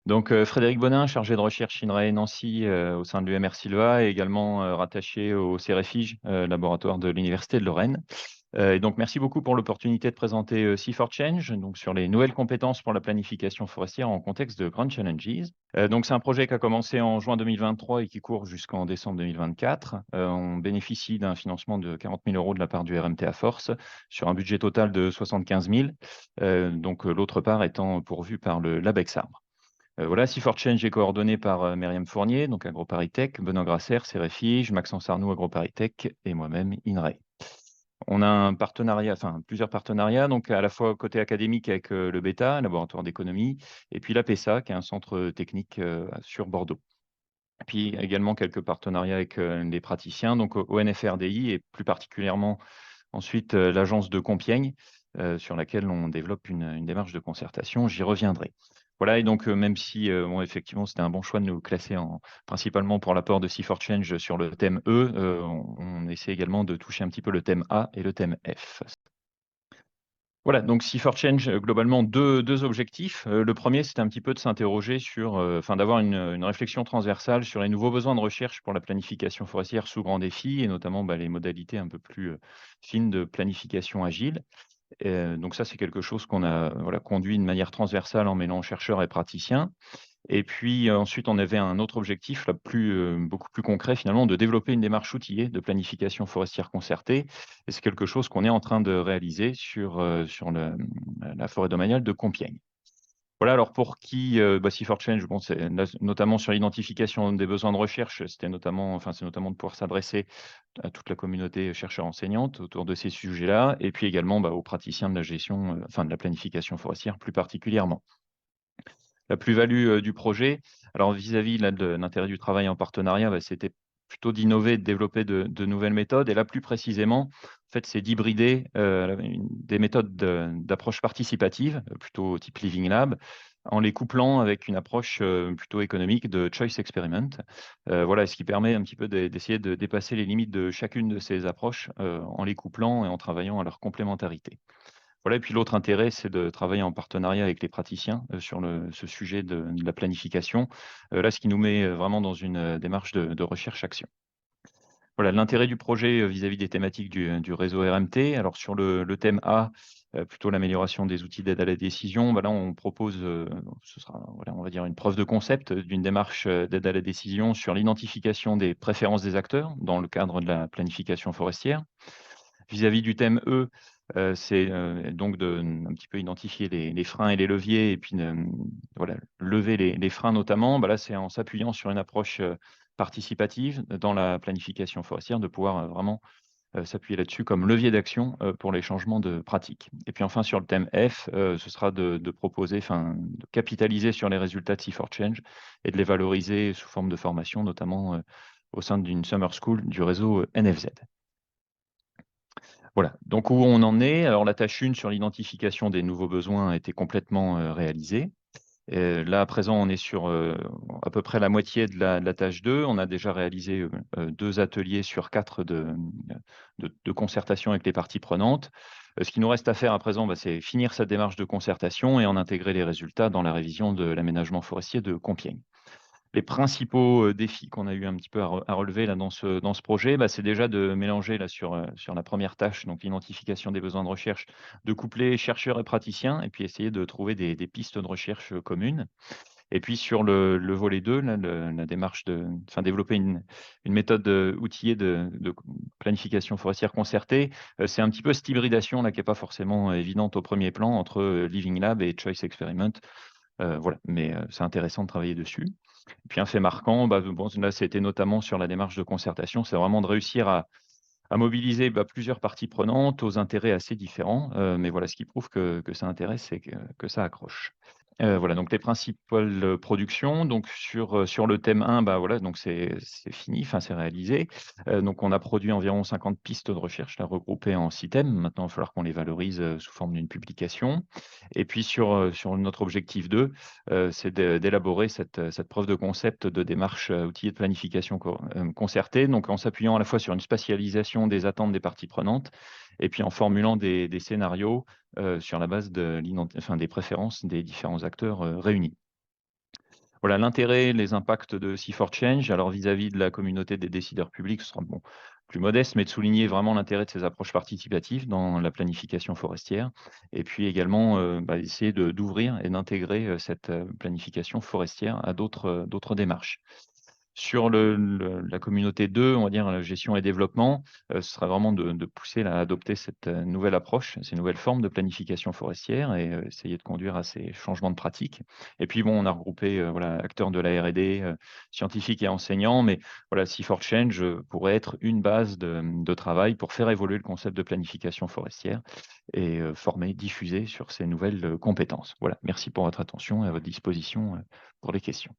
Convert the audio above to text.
Donc, Frédéric Bonin, chargé de recherche INRAE Nancy, au sein de l'UMR Silva et également, rattaché au CEREFIG, laboratoire de l'Université de Lorraine. Et donc merci beaucoup pour l'opportunité de présenter, Sea4Change, donc sur les nouvelles compétences pour la planification forestière en contexte de Grand Challenges. Donc c'est un projet qui a commencé en juin 2023 et qui court jusqu'en décembre 2024. On bénéficie d'un financement de 40 000 € de la part du RMTA Force sur un budget total de 75 000, donc l'autre part étant pourvue par le LabEx Arbre. Voilà, Sea4Change est coordonné par, Myriam Fournier, donc AgroParisTech, Benoît Grasser, CEREFIG, Maxence Arnoux, AgroParisTech et moi-même, INRAE. On a un partenariat, enfin plusieurs partenariats, donc à la fois côté académique avec, le BETA, laboratoire d'économie, et puis l'APESA, qui est un centre, technique, sur Bordeaux. Puis également quelques partenariats avec, des praticiens, donc ONFRDI et plus particulièrement ensuite, l'agence de Compiègne, sur laquelle on développe une démarche de concertation, j'y reviendrai. Voilà et donc, même si, bon effectivement c'était un bon choix de nous classer en principalement pour l'apport de Sea4Change sur le thème E, on essaie également de toucher un petit peu le thème A et le thème F. Voilà, donc Sea4Change, globalement deux objectifs. Le 1er, c'était un petit peu de s'interroger sur, enfin d'avoir une réflexion transversale sur les nouveaux besoins de recherche pour la planification forestière sous grands défis et notamment, bah, les modalités un peu plus, fines de planification agile. Donc ça, c'est quelque chose qu'on a, voilà, conduit de manière transversale en mêlant chercheurs et praticiens. Et puis, ensuite, on avait un autre objectif là, beaucoup plus concret finalement, de développer une démarche outillée de planification forestière concertée et c'est quelque chose qu'on est en train de réaliser sur la forêt domaniale de Compiègne. Voilà, alors pour qui, bah, Sea4Change, bon, c'est notamment sur l'identification des besoins de recherche, c'est notamment de pouvoir s'adresser à toute la communauté chercheurs enseignante autour de ces sujets-là et puis également, bah, aux praticiens de la gestion, enfin de la planification forestière plus particulièrement. La plus-value, du projet, alors vis-à-vis là de l'intérêt du travail en partenariat, bah, c'était plutôt d'innover et de développer de nouvelles méthodes et là plus précisément, en fait, c'est d'hybrider, des méthodes d'approche participative, plutôt type Living Lab, en les couplant avec une approche, plutôt économique de choice experiment. Voilà, ce qui permet un petit peu d'essayer de dépasser les limites de chacune de ces approches, en les couplant et en travaillant à leur complémentarité. Voilà et puis l'autre intérêt, c'est de travailler en partenariat avec les praticiens, sur ce sujet de la planification. Là, ce qui nous met, vraiment dans une, démarche de recherche-action. Voilà, l'intérêt du projet, vis-à-vis des thématiques du réseau RMT. Alors sur le thème A, plutôt l'amélioration des outils d'aide à la décision, bah, là, on propose, ce sera, voilà, on va dire une preuve de concept, d'une démarche, d'aide à la décision sur l'identification des préférences des acteurs dans le cadre de la planification forestière. Vis-à-vis du thème E, c'est, donc de, un petit peu identifier les freins et les leviers et puis voilà, lever les freins notamment. Bah, là, c'est en s'appuyant sur une approche, participative dans la planification forestière, de pouvoir, vraiment, s'appuyer là-dessus comme levier d'action, pour les changements de pratiques. Et puis enfin sur le thème F, ce sera de proposer, enfin, de capitaliser sur les résultats de Sea4Change et de les valoriser sous forme de formation, notamment, au sein d'une summer school du réseau, NFZ. Voilà, donc où on en est? Alors la tâche 1 sur l'identification des nouveaux besoins a été complètement, réalisée. Là, à présent, on est sur, à peu près la moitié de la tâche 2. On a déjà réalisé, 2 ateliers sur 4 de concertation avec les parties prenantes. Ce qu'il nous reste à faire à présent, bah, c'est finir cette démarche de concertation et en intégrer les résultats dans la révision de l'aménagement forestier de Compiègne. Les principaux, défis qu'on a eu un petit peu à relever là dans ce projet, bah, c'est déjà de mélanger là sur la première tâche, donc l'identification des besoins de recherche, de coupler chercheurs et praticiens et puis essayer de trouver des pistes de recherche, communes. Et puis sur le volet 2, là, la démarche enfin développer une méthode, outillée de planification forestière concertée, c'est un petit peu cette hybridation là qui est pas forcément évidente au premier plan entre, Living Lab et Choice Experiment. Voilà, mais c'est intéressant de travailler dessus. Et puis un fait marquant, bah, bon, là, c'était notamment sur la démarche de concertation, c'est vraiment de réussir à mobiliser, bah, plusieurs parties prenantes aux intérêts assez différents, mais voilà, ce qui prouve que ça intéresse, c'est que ça accroche. Voilà, donc les principales, productions, donc sur le thème 1, bah, voilà, donc c'est fini, enfin, c'est réalisé. Donc on a produit environ 50 pistes de recherche, là, regroupées en 6 thèmes. Maintenant, il va falloir qu'on les valorise, sous forme d'une publication et puis sur notre objectif 2, c'est d'élaborer cette preuve de concept de démarche, outillée de planification concertée, donc en s'appuyant à la fois sur une spatialisation des attentes des parties prenantes et puis en formulant des scénarios, sur la base de des préférences des différents acteurs, réunis. Voilà, l'intérêt, les impacts de C4Change, alors vis-à-vis de la communauté des décideurs publics, ce sera bon, plus modeste, mais de souligner vraiment l'intérêt de ces approches participatives dans la planification forestière et puis également, essayer d'ouvrir et d'intégrer, cette, planification forestière à d'autres démarches. Sur la communauté 2, on va dire, gestion et développement, ce serait vraiment de pousser à adopter cette, nouvelle approche, ces nouvelles formes de planification forestière et essayer de conduire à ces changements de pratiques. Et puis bon, on a regroupé, voilà, acteurs de la R&D, scientifiques et enseignants, mais voilà, C4Change, pourrait être une base de travail pour faire évoluer le concept de planification forestière et former, diffuser sur ces nouvelles, compétences. Voilà, merci pour votre attention et à votre disposition, pour les questions.